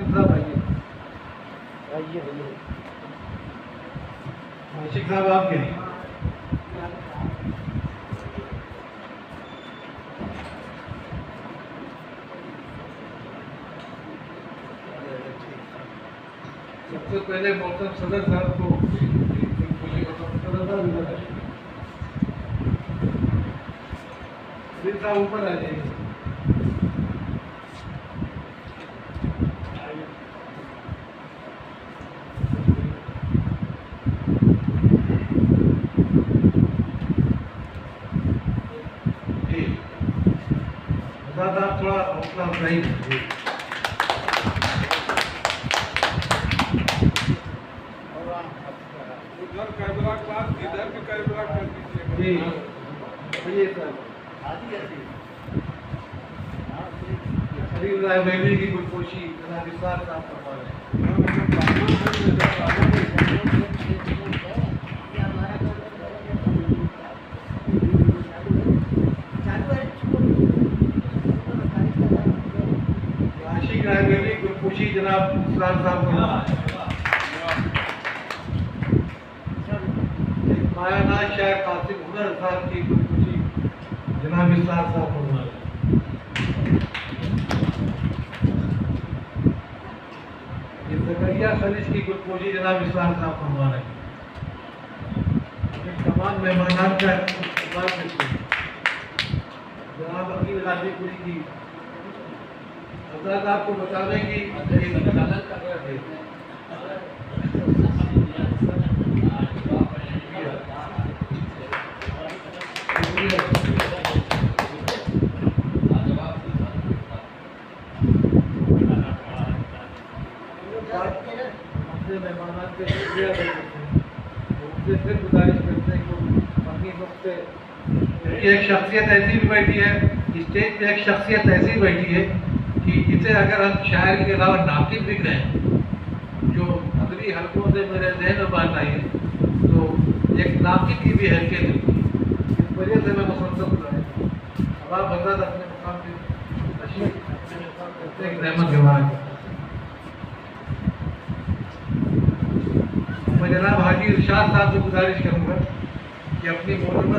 साहब आइए आशिक साहब आप गिरी सबसे पहले मोहतरम सदर साहब को सदर साहब ऊपर आ जाइए। आप थोड़ा हौसला अफजाई कीजिए। जी बोलिए सर। खरीद लाइब्रेरी की गुलपोशी जनाब इरशाद साहब फरमा रहे आशिक लाइब्रेरी गुलपोशी जनाब इरशाद साहब फरमा रहे मायानाज शाह कासिम हुनर साहब की गुलपोशी जनाब इरशाद साहब फरमा रहे जकरिया खलीज की गुलपोशी जनाब इरशाद साहब फरमा रहे तमाम मेहमानान का इस्तेमाल करते हैं। जनाब अकील गाजीपुरी की हजरत आपको बता दें कि कर रहे थे मेहमान के शुक्रिया उनसे फिर गुजारिश करते हैं कि अपनी वक्त से एक शख्सियत ऐसी भी बैठी है स्टेज पे, एक शख्सियत ऐसी बैठी है कि जिसे अगर हम शायर के अलावा नातिक भी कहें, जो अगली हलकों से मेरे जहन में बात आई है तो एक नातिक की भी हैसियत है। इस वजह से मैं मुसलसल बुलाया। अब आप हजरत अपने मुकाम पे तशरीफ करते हैं, रहमत जवान मैं जनाब हाजी इरशाद साहब से गुजारिश करूँगा कि अपनी मोहब्बत